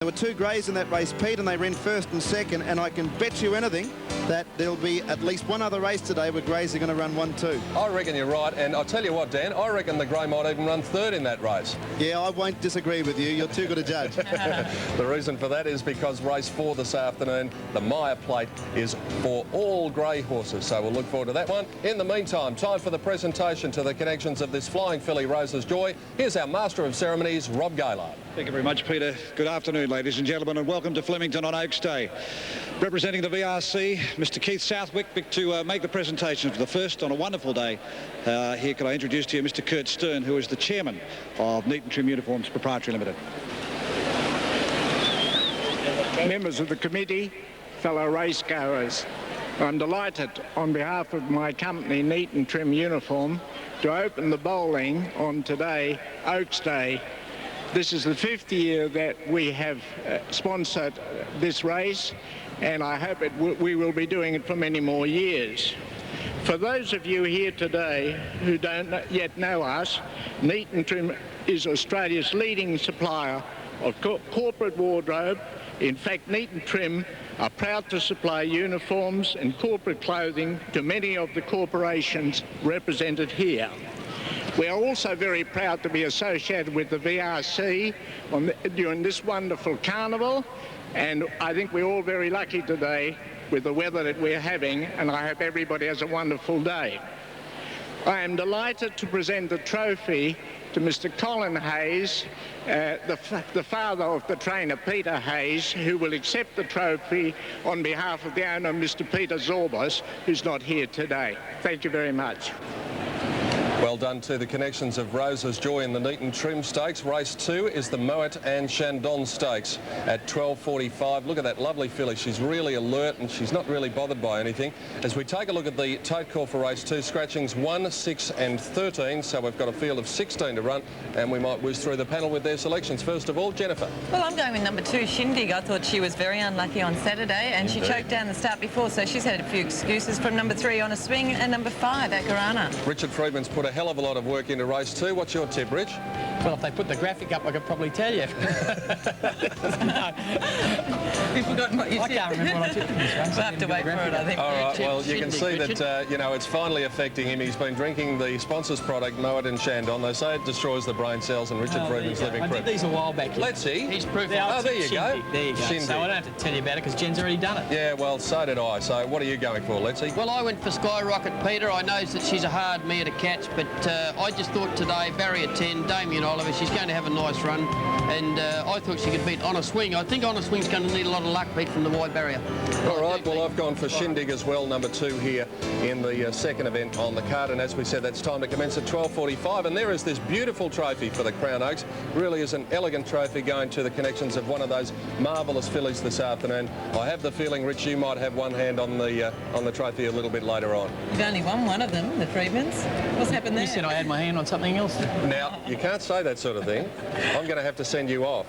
There were two greys in that race, Pete, and they ran first and second, and I can bet you anything that there'll be at least one other race today where greys are going to run 1-2. I reckon you're right, and I'll tell you what, Dan, I reckon the grey might even run third in that race. Yeah, I won't disagree with you. You're too good a judge. The reason for that is because race 4 this afternoon, the Maya Plate, is for all grey horses, so we'll look forward to that one. In the meantime, time for the presentation to the connections of this flying filly, Rose's Joy. Here's our Master of Ceremonies, Rob Gaylard. Thank you very much, Peter. Good afternoon, ladies and gentlemen, and welcome to Flemington on Oaks Day. Representing the VRC, Mr. Keith Southwick, to make the presentation for the first on a wonderful day. Here, can I introduce to you Mr. Kurt Stern, who is the chairman of Neat and Trim Uniforms Proprietary Limited. Members of the committee, fellow racegoers, I'm delighted on behalf of my company, Neat and Trim Uniform, to open the bowling on today, Oaks Day. This is the 5th year that we have sponsored this race, and I hope we will be doing it for many more years. For those of you here today who don't yet know us, Neat and Trim is Australia's leading supplier of corporate wardrobe. In fact, Neat and Trim are proud to supply uniforms and corporate clothing to many of the corporations represented here. We are also very proud to be associated with the VRC during this wonderful carnival, and I think we're all very lucky today with the weather that we're having, and I hope everybody has a wonderful day. I am delighted to present the trophy to Mr. Colin Hayes, the father of the trainer Peter Hayes, who will accept the trophy on behalf of the owner, Mr. Peter Zorbos, who's not here today. Thank you very much. Well done to the connections of Rose's Joy in the Neat and Trim Stakes. Race 2 is the Moet and Chandon Stakes at 12:45. Look at that lovely filly. She's really alert and she's not really bothered by anything. As we take a look at the tote call for race 2, scratchings 1, 6 and 13. So we've got a field of 16 to run, and we might whiz through the panel with their selections. First of all, Jennifer. Well, I'm going with number 2, Shindig. I thought she was very unlucky on Saturday, and she choked down the start before, so she's had a few excuses. From number 3, On a Swing, and number 5, Akarana. Richard Friedman's put a hell of a lot of work into race 2. What's your tip, Rich? Well, if they put the graphic up, I could probably tell you. No. You've forgotten what you I tipped. can't remember what I tipped in this race. We'll have to wait for it, I think. All right, well, you can see Richard. that, you know, it's finally affecting him. He's been drinking the sponsor's product, Moet and Chandon. They say it destroys the brain cells, and Richard Friedman's living I proof. did these a while back. Let's see. He's proof. Oh, there you go. There you go. Shindig. So I don't have to tell you about it because Jen's already done it. Yeah, well, so did I. So what are you going for, Let's see. Well, I went for Skyrocket Peter. I know that she's a hard mare to catch, but I just thought today, barrier 10, Damien Oliver, she's going to have a nice run, and I thought she could beat On a Swing. I think On a Swing's going to need a lot of luck, Pete, from the wide barrier. All right, well, I've gone for Shindig as well, number 2 here in the second event on the card, and as we said, that's time to commence at 12:45, and there is this beautiful trophy for the Crown Oaks. Really is an elegant trophy going to the connections of one of those marvellous fillies this afternoon. I have the feeling, Rich, you might have one hand on the trophy a little bit later on. You've only won one of them, the Friedmans. What's happened there? You said I had my hand on something else. Now, you can't say that sort of thing. I'm going to have to send you off.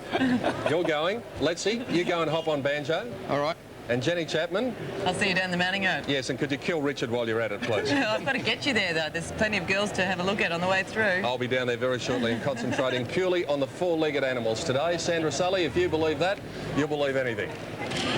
You're going. Let's see. You go and hop on banjo. All right. And Jenny Chapman. I'll see you down the mounting road. Yes, and could you kill Richard while you're at it, please? I've got to get you there, though. There's plenty of girls to have a look at on the way through. I'll be down there very shortly and concentrating purely on the 4-legged animals today. Sandra Sully, if you believe that, you'll believe anything.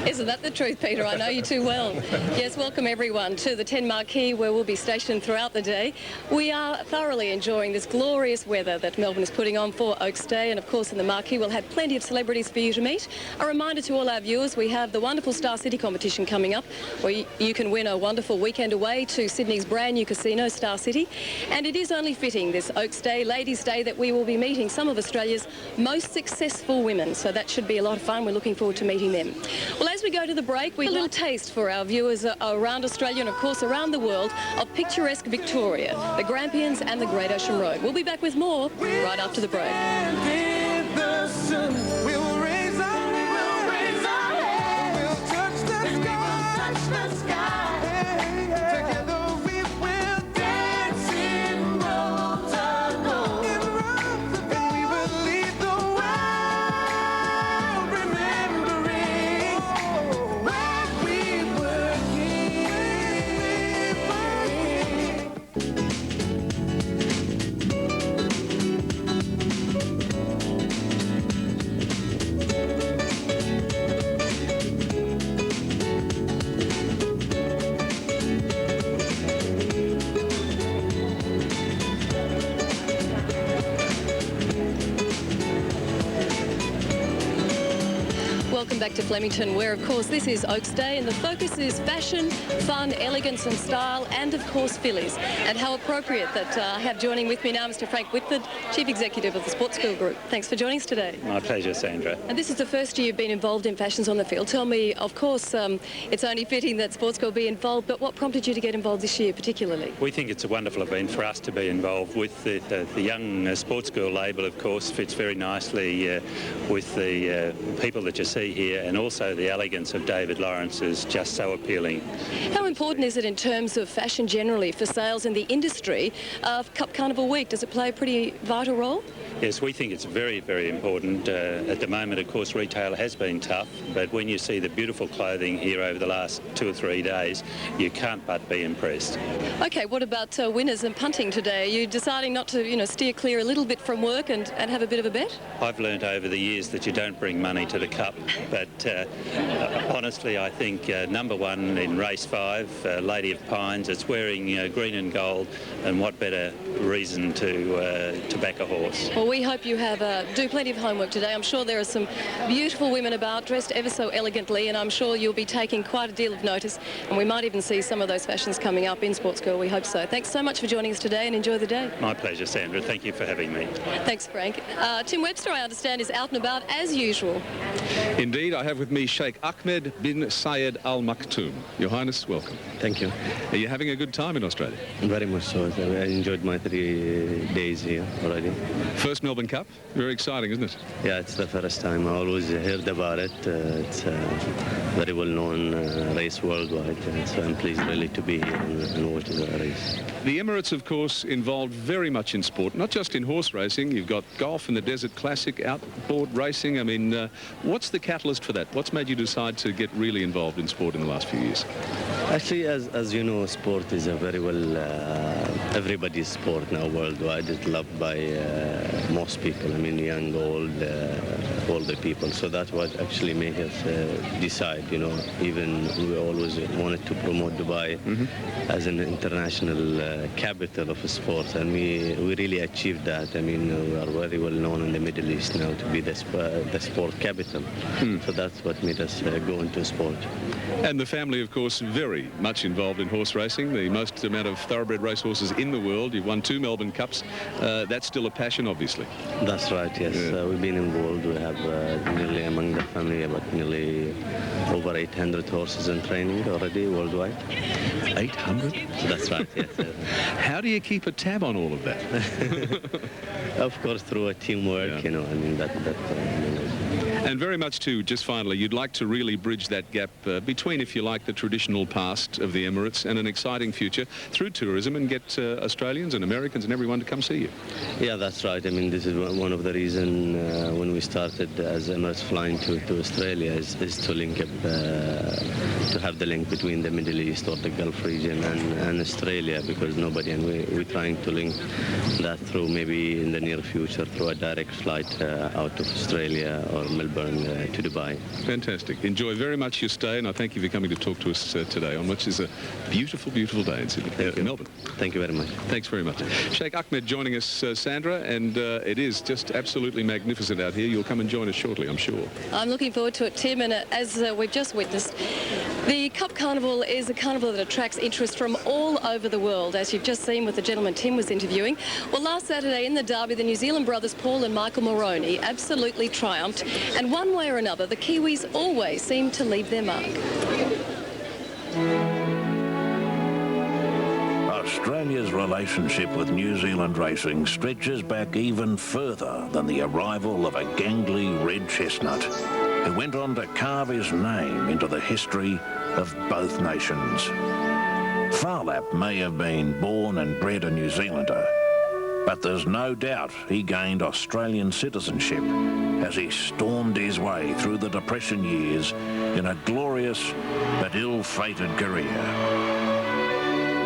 Isn't that the truth, Peter? I know you too well. Yes, welcome everyone to the 10 Marquee, where we'll be stationed throughout the day. We are thoroughly enjoying this glorious weather that Melbourne is putting on for Oaks Day, and of course in the Marquee we'll have plenty of celebrities for you to meet. A reminder to all our viewers, we have the wonderful Star City competition coming up, where you can win a wonderful weekend away to Sydney's brand new casino, Star City. And it is only fitting this Oaks Day, Ladies' Day, that we will be meeting some of Australia's most successful women. So that should be a lot of fun. We're looking forward to meeting them. Well, as we go to the break, we have a little taste for our viewers around Australia and, of course, around the world of picturesque Victoria, the Grampians and the Great Ocean Road. We'll be back with more right after the break. welcome back to Flemington, where, of course, this is Oaks Day, and the focus is fashion, fun, elegance and style, and, of course, fillies. And how appropriate that I have joining with me now Mr. Frank Whitford, Chief Executive of the Sports School Group. Thanks for joining us today. My pleasure, Sandra. And this is the first year you've been involved in Fashions on the Field. Tell me, of course, it's only fitting that Sports School be involved, but what prompted you to get involved this year particularly? We think it's a wonderful event for us to be involved with. The young Sports School label, of course, fits very nicely with the people that you see here, and also the elegance of David Lawrence is just so appealing. How important is it in terms of fashion generally for sales in the industry of Cup Carnival Week? Does it play a pretty vital role? Yes, we think it's very, very important. At the moment, of course, retail has been tough, but when you see the beautiful clothing here over the last 2 or 3 days, you can't but be impressed. OK, what about winners and punting today? Are you deciding not to, steer clear a little bit from work and have a bit of a bet? I've learnt over the years that you don't bring money to the Cup, but honestly, I think number 1 in race 5, Lady of Pines, it's wearing green and gold, and what better reason to back a horse? Well, we hope you do plenty of homework today. I'm sure there are some beautiful women about, dressed ever so elegantly, and I'm sure you'll be taking quite a deal of notice, and we might even see some of those fashions coming up in Sports Girl. We hope so. Thanks so much for joining us today, and enjoy the day. My pleasure, Sandra. Thank you for having me. Thanks, Frank. Tim Webster, I understand, is out and about as usual. Indeed, I have with me Sheikh Ahmed bin Sayed Al Maktoum. Your Highness, welcome. Thank you. Are you having a good time in Australia? Very much so. I enjoyed my 3 days here already. First Melbourne Cup? Very exciting, isn't it? Yeah, it's the first time. I always heard about it. It's a very well-known race worldwide, so I'm pleased really to be here and watch the race. The Emirates, of course, involved very much in sport, not just in horse racing. You've got golf and the Desert Classic, outboard racing. I mean, what's the catalyst for that? What's made you decide to get really involved in sport in the last few years? Actually, as you know, sport is a very well everybody's sport now worldwide. It's loved by most people. I mean, young, old, older people. So that's what actually made us decide. Even we always wanted to promote Dubai as an international capital of sport, and we really achieved that. I mean, we are very well known in the Middle East now to be the sport capital. So that's what made us go into sport. And the family, of course, very much involved in horse racing. The most amount of thoroughbred racehorses in the world. You've won 2 Melbourne Cups. That's still a passion, obviously. That's right, yes. Yeah. We've been involved. We have nearly among the family about nearly over 800 horses in training already worldwide. 800? That's right, yes. How do you keep a tab on all of that? Of course, through a teamwork, yeah. I mean, And very much too, just finally, you'd like to really bridge that gap between, if you like, the traditional past of the Emirates and an exciting future through tourism, and get Australians and Americans and everyone to come see you. Yeah, that's right. I mean, this is one of the reasons when we started as Emirates flying to Australia is to link up, to have the link between the Middle East or the Gulf region and Australia, because nobody, and we're trying to link that through maybe in the near future through a direct flight out of Australia or Melbourne to Dubai. Fantastic. Enjoy very much your stay, and I thank you for coming to talk to us today on which is a beautiful, beautiful day in Sydney, Melbourne. Thank you very much. Thanks very much. Sheikh Ahmed joining us, Sandra, and it is just absolutely magnificent out here. You'll come and join us shortly, I'm sure. I'm looking forward to it, Tim, and as we've just witnessed, the Cup Carnival is a carnival that attracts interest from all over the world, as you've just seen with the gentleman Tim was interviewing. Well, last Saturday in the Derby, the New Zealand brothers Paul and Michael Moroney absolutely triumphed, and one way or another, the Kiwis always seem to leave their mark. Australia's relationship with New Zealand racing stretches back even further than the arrival of a gangly red chestnut, who went on to carve his name into the history of both nations. Farlap may have been born and bred a New Zealander, but there's no doubt he gained Australian citizenship as he stormed his way through the Depression years in a glorious but ill-fated career.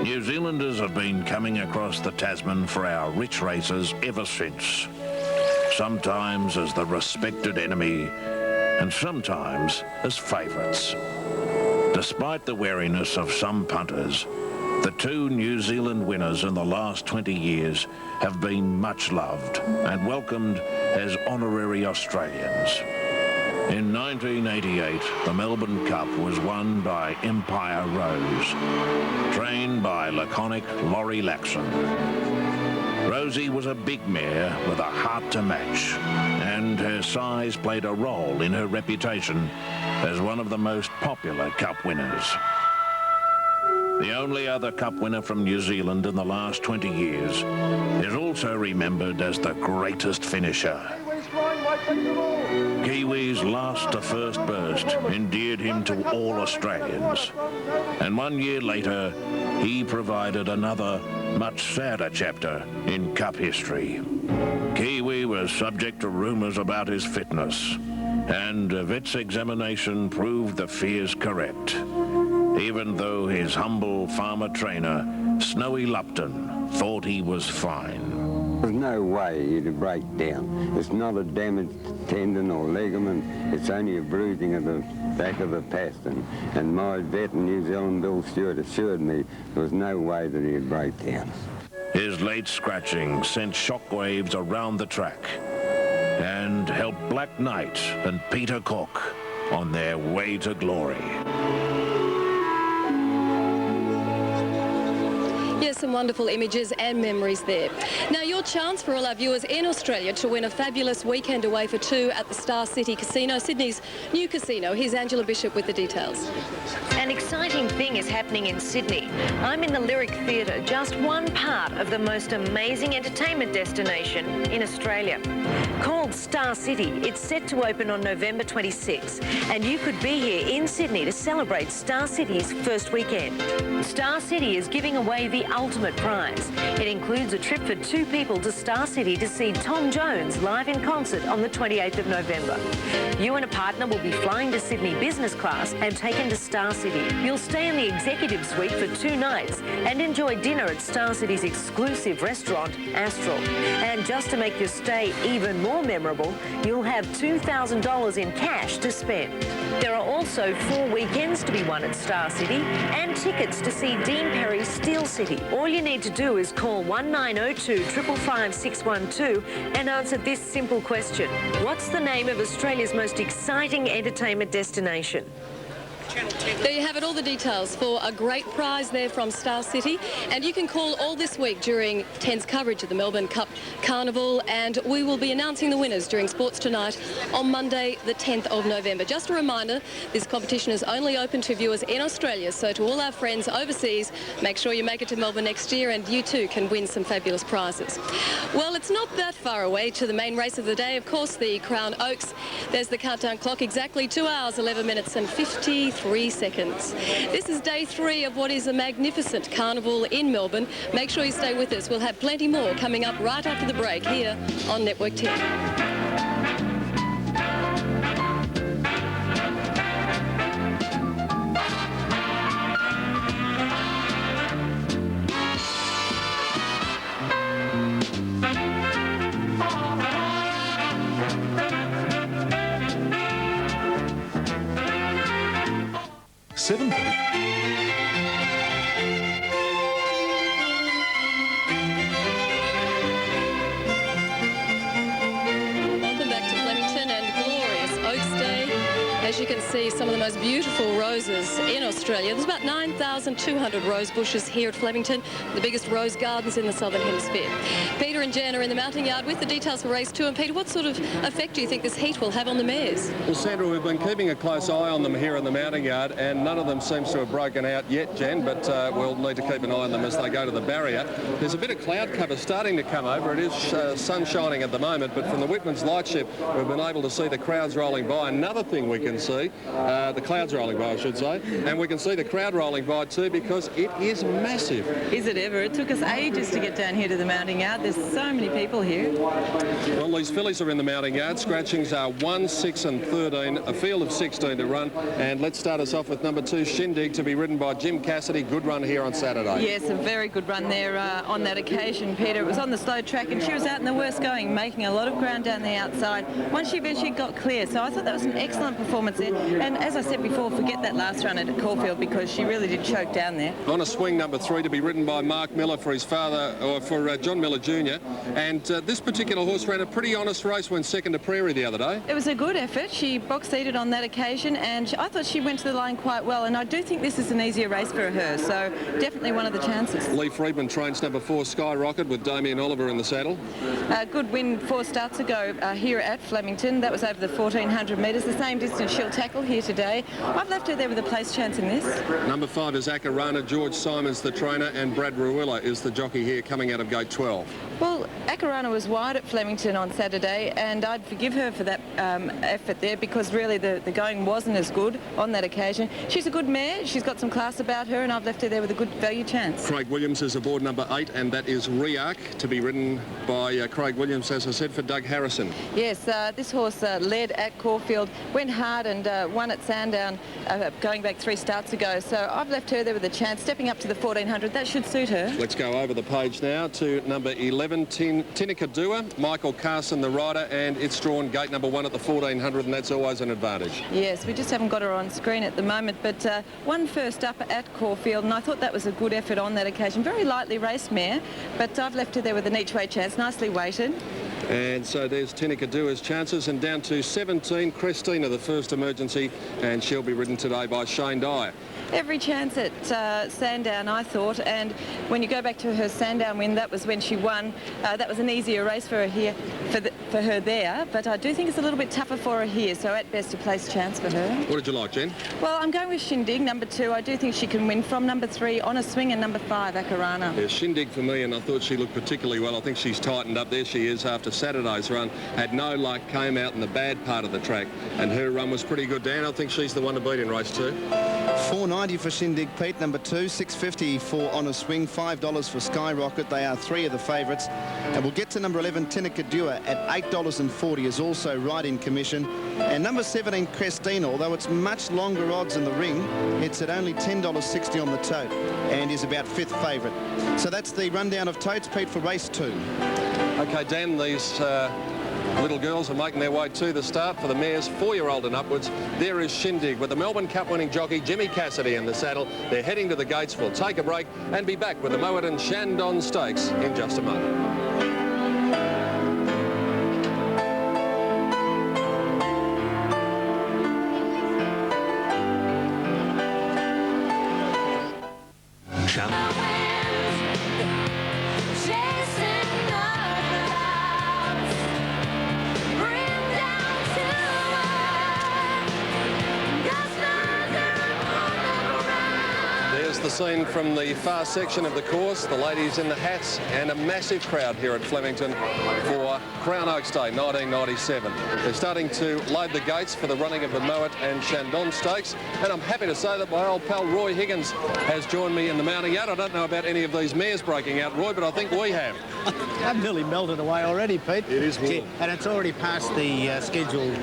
New Zealanders have been coming across the Tasman for our rich races ever since, sometimes as the respected enemy and sometimes as favourites. Despite the wariness of some punters, the 2 New Zealand winners in the last 20 years have been much loved and welcomed as honorary Australians. In 1988, the Melbourne Cup was won by Empire Rose, trained by laconic Laurie Laxon. Rosie was a big mare with a heart to match, and her size played a role in her reputation as one of the most popular Cup winners. The only other Cup winner from New Zealand in the last 20 years is also remembered as the greatest finisher. Kiwi's last to first burst endeared him to all Australians, and 1 year later he provided another much sadder chapter in Cup history. Kiwi was subject to rumours about his fitness, and a vet's examination proved the fears correct, even though his humble farmer trainer, Snowy Lupton, thought he was fine. There's no way he'd break down. It's not a damaged tendon or ligament. It's only a bruising of the back of the pastern. And my vet in New Zealand, Bill Stewart, assured me there was no way that he'd break down. His late scratching sent shockwaves around the track and helped Black Knight and Peter Cook on their way to glory. Yes, some wonderful images and memories there. Now, your chance for all our viewers in Australia to win a fabulous weekend away for two at the Star City Casino, Sydney's new casino. Here's Angela Bishop with the details. An exciting thing is happening in Sydney. I'm in the Lyric Theatre, just one part of the most amazing entertainment destination in Australia. Called Star City, it's set to open on November 26, and you could be here in Sydney to celebrate Star City's first weekend. Star City is giving away the ultimate prize. It includes a trip for two people to Star City to see Tom Jones live in concert on the 28th of November. You and a partner will be flying to Sydney business class and taken to Star City. You'll stay in the executive suite for 2 nights and enjoy dinner at Star City's exclusive restaurant, Astral. And just to make your stay even more memorable, you'll have $2,000 in cash to spend. There are also 4 weekends to be won at Star City and tickets to see Dean Perry's Steel City. All you need to do is call 1902 555 612 and answer this simple question. What's the name of Australia's most exciting entertainment destination? There you have it, all the details for a great prize there from Star City. And you can call all this week during 10's coverage of the Melbourne Cup Carnival, and we will be announcing the winners during Sports Tonight on Monday the 10th of November. Just a reminder, this competition is only open to viewers in Australia, so to all our friends overseas, make sure you make it to Melbourne next year and you too can win some fabulous prizes. Well, it's not that far away to the main race of the day, of course, the Crown Oaks. There's the countdown clock, exactly 2 hours, 11 minutes and 53 seconds. This is day 3 of what is a magnificent carnival in Melbourne. Make sure you stay with us. We'll have plenty more coming up right after the break here on Network 10. Welcome back to Flemington and glorious Oaks Day. As you can see, some of the most beautiful roses in Australia. There's about 9,200 rose bushes here at Flemington, the biggest rose gardens in the Southern Hemisphere. Peter and Jen are in the mounting yard with the details for race 2. And Peter, what sort of effect do you think this heat will have on the mares? Well, Sandra, we've been keeping a close eye on them here in the mounting yard, and none of them seems to have broken out yet, Jen, but we'll need to keep an eye on them as they go to the barrier. There's a bit of cloud cover starting to come over. It is sun shining at the moment, but from the Whitman's lightship, we've been able to see the crowds rolling by. Another thing we can see, the clouds rolling by, I should say, and we can see the crowd rolling by too because it is massive. Is it ever? It took us ages to get down here to the mounting yard. There's so many people here. Well, these fillies are in the mounting yard. Scratchings are 1, 6 and 13, a field of 16 to run. And let's start us off with number 2, Shindig, to be ridden by Jim Cassidy. Good run here on Saturday. Yes, a very good run there on that occasion, Peter. It was on the slow track and she was out in the worst going, making a lot of ground down the outside. Once she eventually got clear, so I thought that was an excellent performance performance there. And as I said before, forget that last run at Caulfield because she really did choke down there. On a swing, number 3, to be ridden by Mark Miller for his father, or for John Miller Jr. And this particular horse ran a pretty honest race, went second to Prairie the other day. It was a good effort. She box-seated on that occasion, and I thought she went to the line quite well, and I do think this is an easier race for her, so definitely one of the chances. Lee Friedman trains number 4, Skyrocket, with Damien Oliver in the saddle. Good win 4 starts ago here at Flemington. That was over the 1,400 metres, the same distance she'll tackle here today. I've left her there with a place chance in this. Number 5 is Akarana. George Simons, the trainer, and Brad Ruilla is the jockey here coming out of gate 12. Well, Akarana was wide at Flemington on Saturday, and I'd forgive her for that effort there because really the going wasn't as good on that occasion. She's a good mare, she's got some class about her, and I've left her there with a good value chance. Craig Williams is aboard number 8, and that is Riark, to be ridden by Craig Williams, as I said, for Doug Harrison. Yes, this horse led at Caulfield, went hard and won at Sandown going back 3 starts ago, so I've left her there with a chance, stepping up to the 1,400. That should suit her. Let's go over the page now to number 11, Tinica Dua, Michael Carson, the rider, and it's drawn gate number 1 at the 1,400, and that's always an advantage. Yes, we just haven't got her on screen at the moment, but won first up at Caulfield, and I thought that was a good effort on that occasion. Very lightly raced mare, but I've left her there with an each-way chance, nicely weighted. And so there's Tinica Dua's chances, and down to 17, Christina, the first emergency, and she'll be ridden today by Shane Dyer. Every chance at Sandown, I thought, and when you go back to her Sandown win, that was when she won. That was an easier race for her here, for her there, but I do think it's a little bit tougher for her here, so at best a place chance for her. What did you like, Jen? Well, I'm going with Shindig, number 2. I do think she can win from number 3 on a swing, and number 5, Akarana. Yeah, Shindig for me, and I thought she looked particularly well. I think she's tightened up. There she is after Saturday's run. Had no luck, came out in the bad part of the track, and her run was pretty good, Dan. I think she's the one to beat in race 2. $4.90 for Shindig, Pete, number 2. $6.50 for On a Swing. $5 for Skyrocket. They are 3 of the favourites. And we'll get to number 11, Tinica Dua, at $8.40, is also right in commission. And number 17, Christina, although it's much longer odds in the ring, it's at only $10.60 on the tote and is about 5th favourite. So that's the rundown of totes, Pete, for race 2. Okay, Dan, these little girls are making their way to the start for the mares 4-year-old and upwards. There is Shindig with the Melbourne Cup winning jockey Jimmy Cassidy in the saddle. They're heading to the gates. We'll take a break and be back with the Moet and Shandon Stakes in just a moment. Scene from the far section of the course, the ladies in the hats, and a massive crowd here at Flemington for Crown Oaks Day 1997. They're starting to load the gates for the running of the Moet and Shandon Stakes, and I'm happy to say that my old pal Roy Higgins has joined me in the mounting yard. I don't know about any of these mares breaking out, Roy, but I think we have. I'm nearly melted away already, Pete. It is warm. And it's already past the scheduled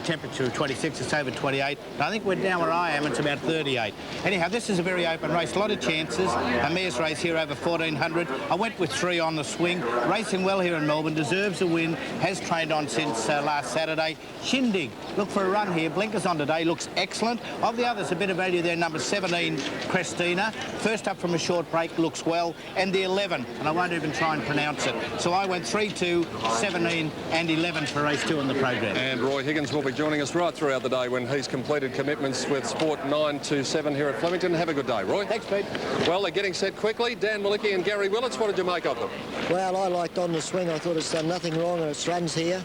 temperature of 26. It's over 28. I think we're down where I am, it's about 38. Anyhow, this is a very open race, a lot of chances. A mare's race here over 1,400. I went with 3 on the swing. Racing well here in Melbourne, deserves a win, has trained on since last Saturday. Shindig, look for a run here. Blinkers on today, looks excellent. Of the others, a bit of value there. Number 17, Christina. First up from a short break, looks well. And the 11, and I won't even try and pronounce it. So I went 3, 2, 17 and 11 for race 2 on the program. And Roy Higgins will be joining us right throughout the day when he's completed commitments with Sport 927 here at Flemington. Have a good day, Roy. Thanks, Pete. Well, they're getting set quickly. Dan Malicki and Gary Willits, what did you make of them? Well, I liked On the Swing. I thought it's done nothing wrong and its runs here.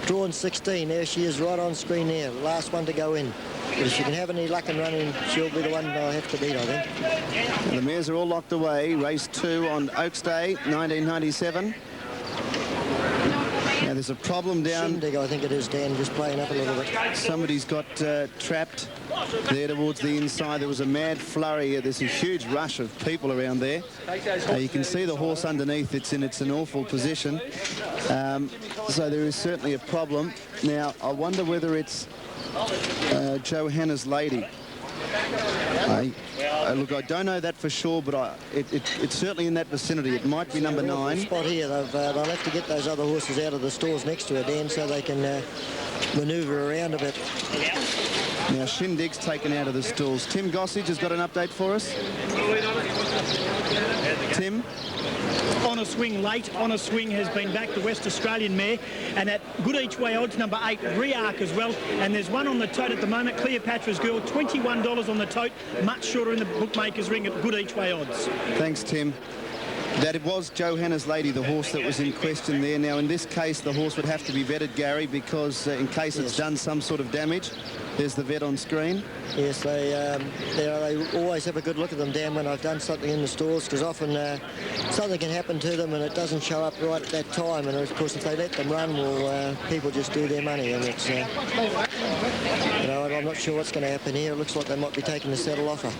Drawn 16. There she is right on screen there. Last one to go in. But if she can have any luck and running, she'll be the one I have to beat, I think. And the mares are all locked away. Race 2 on Oaks Day 1997. Now there's a problem down. Shindig, I think it is, Dan, just playing up a little bit. Somebody's got trapped there towards the inside. There was a mad flurry. There's a huge rush of people around there. You can see the horse underneath. It's in an awful position. So there is certainly a problem. Now, I wonder whether it's Johanna's Lady. Look, I don't know that for sure, but it's certainly in that vicinity. It might be number 9. Spot here. They'll have to get those other horses out of the stalls next to her, Dan, so they can manoeuvre around a bit. Now Shindig's taken out of the stalls. Tim Gossage has got an update for us. Tim? On a swing late. On a swing has been back, the West Australian mare, and at good each way odds, number 8 Rearc as well. And there's one on the tote at the moment, Cleopatra's Girl, $21 on the tote, much shorter in the bookmakers ring at good each way odds. Thanks, Tim. That it was Johanna's Lady, the horse that was in question there. Now, in this case, the horse would have to be vetted, Gary, because in case it's done some sort of damage, there's the vet on screen. Yes, they always have a good look at them, Dan, when I've done something in the stalls, because often something can happen to them and it doesn't show up right at that time. And of course, if they let them run, well, people just do their money, and it's, you know, I'm not sure what's going to happen here. It looks like they might be taking the saddle off her.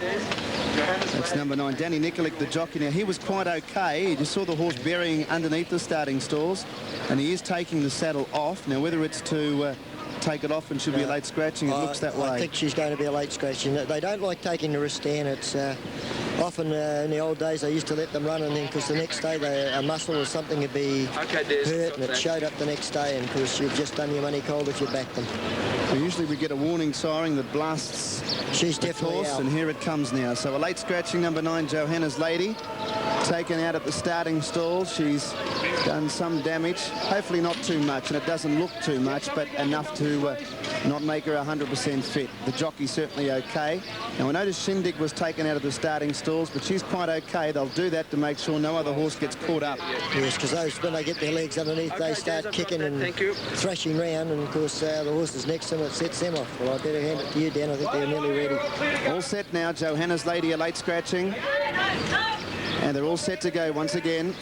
That's number 9, Danny Nikolic, the jockey. Now, he was quite okay. He just saw the horse burying underneath the starting stalls, and he is taking the saddle off. Now, whether it's to take it off and should be a late scratching, it looks that way. I think she's going to be a late scratching. They don't like taking the risk, Dan. It's often in the old days they used to let them run, and then because the next day a muscle or something would be hurt, and it showed up the next day, and of course you've just done your money cold if you back them. Well, usually we get a warning siren that blasts the course, and here it comes now. So a late scratching, number 9, Johanna's Lady, taken out at the starting stall. She's done some damage, hopefully not too much, and it doesn't look too much, but enough to not make her 100% fit. The jockey's certainly okay. Now, I noticed Shindig was taken out of the starting stalls, but she's quite okay. They'll do that to make sure no other horse gets caught up. Yes, because when they get their legs underneath, they start kicking and thrashing round, and of course the horses next to them, it sets them off. Well, I better hand it to you, Dan. I think they're nearly ready. All set now. Johanna's Lady, a late scratching. And they're all set to go once again.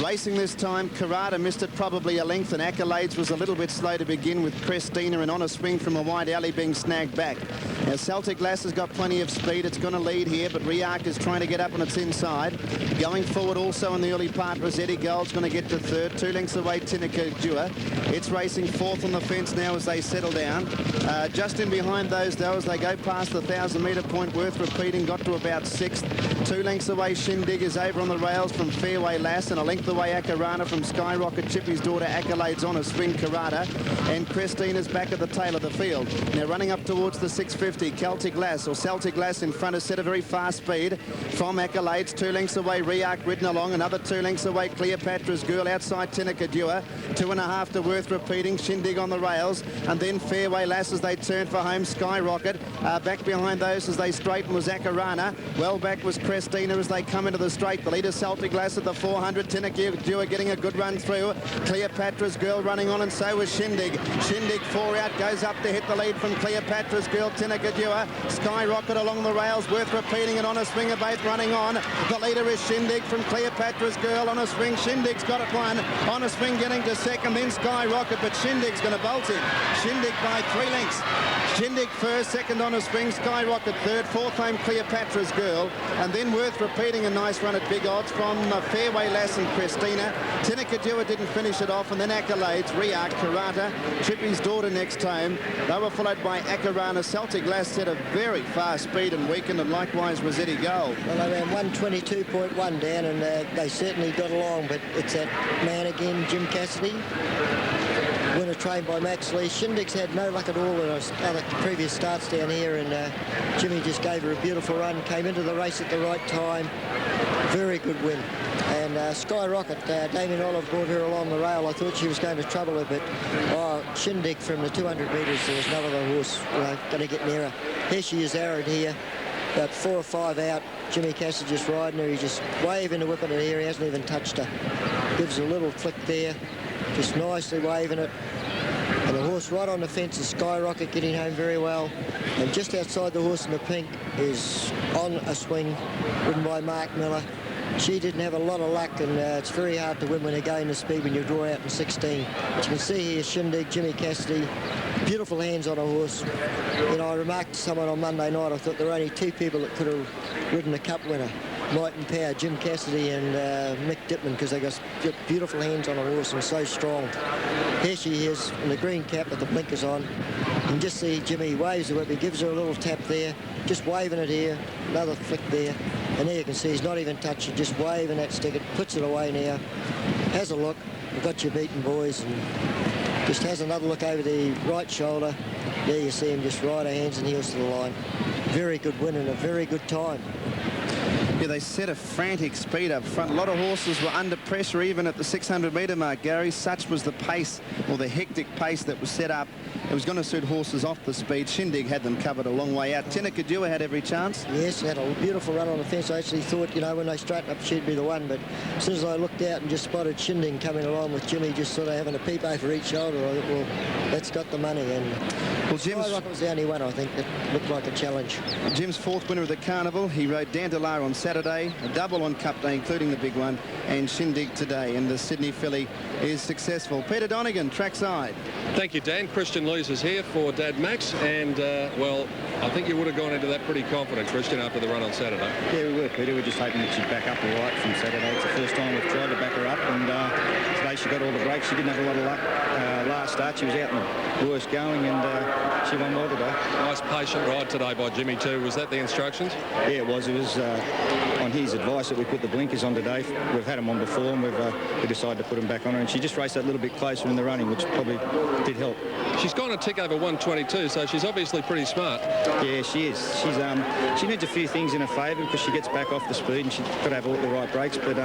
Racing this time, Karada missed it probably a length, and Accolades was a little bit slow to begin with Crestina, and on a swing from a wide alley being snagged back. Now, Celtic Lass has got plenty of speed. It's going to lead here, but Rearc is trying to get up on its inside. Going forward also in the early part, Rossetti Gold's going to get to third. 2 lengths away, Tinica Dua. It's racing fourth on the fence now as they settle down. Just in behind those, though, as they go past the 1,000-metre point, worth repeating, got to about 6th. 2 lengths away, Shindig is over on the rails from Fairway Lass, and a length away, Akarana from Skyrocket, Chippy's daughter, Accolades on a swing, Karada, and Christina's back at the tail of the field. Now running up towards the 650, Celtic Lass in front has set a very fast speed from Accolades. 2 lengths away, Rearc ridden along, another 2 lengths away, Cleopatra's Girl outside Tinica Dua, 2.5 to worth repeating, Shindig on the rails, and then Fairway Lass as they turn for home, Skyrocket. Back behind those as they straighten was Akarana. Well back was Christina as they come into the straight. The leader, Celtic Lass at the 400, Tinica Dua getting a good run through. Cleopatra's Girl running on, and so was Shindig. Shindig 4 out, goes up to hit the lead from Cleopatra's Girl, Tinica Dua. Skyrocket along the rails, worth repeating, and on a swing are both running on. The leader is Shindig from Cleopatra's Girl on a swing. Shindig's got it one. On a swing getting to second, then Skyrocket, but Shindig's going to bolt in. Shindig by 3 lengths. Shindig first, second on a swing, Skyrocket third, fourth home Cleopatra's Girl, and then worth repeating a nice run at big odds from Fairway Lass and Christina. Tinica Dua didn't finish it off, and then Accolades, Rearc, Karata, Chippy's daughter next home. They were followed by Akarana. Celtic Lass set a very fast speed and weakened, and likewise Rossetti Gold. Well, they ran 122.1, Dan, and they certainly got along, but it's that man again, Jim Cassidy. Winner trained by Max Lee. Shindig's had no luck at all in other previous starts down here, and Jimmy just gave her a beautiful run, came into the race at the right time. Very good win. And Skyrocket, Damien Olive brought her along the rail. I thought she was going to trouble her, but Shindig from the 200 metres, there was no other horse going to get near her. Here she is, arrowed here, about 4 or 5 out. Jimmy Cassidy just riding her. He's just waving the whip at her here. He hasn't even touched her. Gives a little flick there, just nicely waving it. And the horse right on the fence is Skyrocket, getting home very well. And just outside the horse in the pink is On a Swing, ridden by Mark Miller. She didn't have a lot of luck, and it's very hard to win when you're going to speed when you draw out in 16. But you can see here Shindig, Jimmy Cassidy, beautiful hands on a horse. You know, I remarked to someone on Monday night, I thought there were only 2 people that could have ridden a cup winner. Might and Power, Jim Cassidy and Mick Dittman, because they got beautiful hands on a horse and so strong. Here she is in the green cap with the blinkers on. You can just see Jimmy waves the whip. He gives her a little tap there, just waving it here, another flick there. And there you can see he's not even touching, just waving that stick. It puts it away now. Has a look. We've got you beaten, boys. And Just has another look over the right shoulder. There you see him just ride her hands and heels to the line. Very good win and a very good time. Yeah, they set a frantic speed up front. A lot of horses were under pressure even at the 600-metre mark, Gary. Such was the pace, or the hectic pace that was set up. It was going to suit horses off the speed. Shindig had them covered a long way out. Tinakadua had every chance. Yes, had a beautiful run on the fence. I actually thought, you know, when they straightened up, she'd be the one. But as soon as I looked out and just spotted Shindig coming along with Jimmy just sort of having a peep over each shoulder, I thought, well, that's got the money. And well, Jim's Skyrocket was the only one, I think, that looked like a challenge. Jim's fourth winner of the Carnival. He rode Dandelier on Saturday, a double on Cup Day, including the big one, and Shindig today. And the Sydney filly is successful. Peter Donegan, trackside. Thank you, Dan. Christian Lees is here for Dad Max, and well, I think you would have gone into that pretty confident, Christian, after the run on Saturday. Yeah, we were, Peter. We're just hoping that she'd back up all right from Saturday. It's the first time we've tried to back her up, and today she got all the breaks. She didn't have a lot of luck last start. She was out in the worst going, and she won well today. Nice patient ride today by Jimmy too. Was that the instructions? Yeah, it was. It was on his advice that we put the blinkers on today. We've had them on before, and we decided to put them back on her, and she just raced that little bit closer in the running, which probably did help. She's gone a tick over 122, so she's obviously pretty smart. Yeah, she is. She needs a few things in her favour because she gets back off the speed and she's got to have all the right brakes, but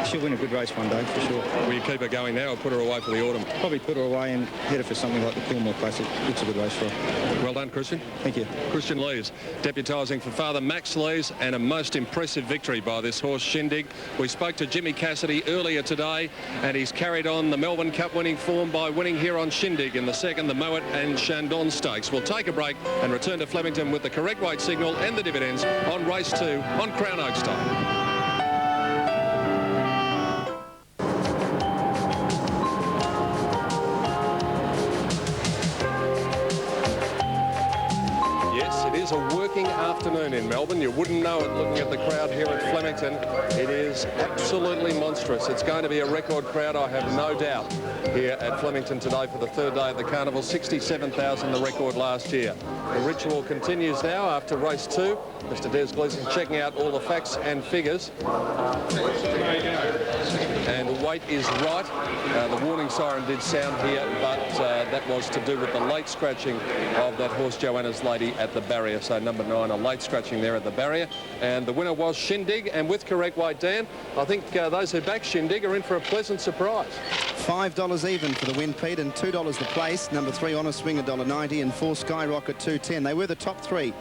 she'll win a good race one day for sure. Will you keep her going now or put her away for the autumn? Probably put her away and head her for something like the Coolmore Classic. It's a good race for her. Well done, Christian. Thank you. Christian Lees, deputising for Father Max Lees, and a most impressive victory by this horse Shindig. We spoke to Jimmy Cassidy earlier today, and he's carried on the Melbourne Cup winning form by winning here on Shindig in the second, the Moet and Shandon Stakes. We'll take a break and return to Flemington with the correct weight signal and the dividends on race 2 on Crown Oaks Day. It's a working afternoon in Melbourne. You wouldn't know it looking at the crowd here at Flemington. It is absolutely monstrous. It's going to be a record crowd, I have no doubt, here at Flemington today for the third day of the Carnival. 67,000, the record last year. The ritual continues now after race 2. Mr. Des Gleeson checking out all the facts and figures. And the weight is right. The warning siren did sound here, but that was to do with the late scratching of that horse Joanna's Lady at the barrier. So number 9, a late scratching there at the barrier. And the winner was Shindig, and with correct weight, Dan, I think those who back Shindig are in for a pleasant surprise. $5 even for the win, Pete, and $2 the place. Number 3, On a Swing, $1.90, and 4, Skyrocket, $2.10. They were the top 3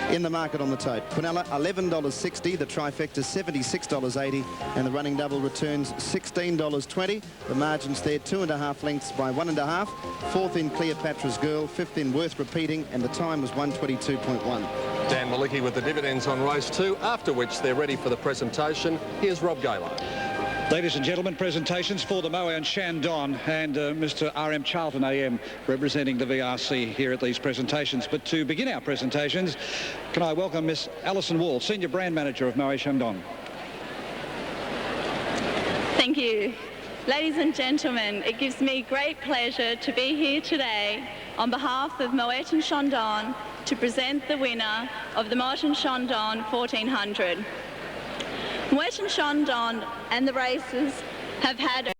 in the market on the tote. Quinella, $11.60, the trifecta, $76.80, and the running double returns $16.20. The margins there, 2.5 lengths by 1.5. Fourth in Cleopatra's Girl, fifth in Worth Repeating, and the time was 1:22.1. Dan Malicki with the dividends on race 2, after which they're ready for the presentation. Here's Rob Gaylord. Ladies and gentlemen, presentations for the Moet and Shandon, and Mr. R.M. Charlton AM representing the VRC here at these presentations. But to begin our presentations, can I welcome Miss Alison Wall, Senior Brand Manager of Moet Shandon. Thank you. Ladies and gentlemen, it gives me great pleasure to be here today on behalf of Moet and Shandon to present the winner of the Moet and Shandon 1400. Moet and Shandon and the races have had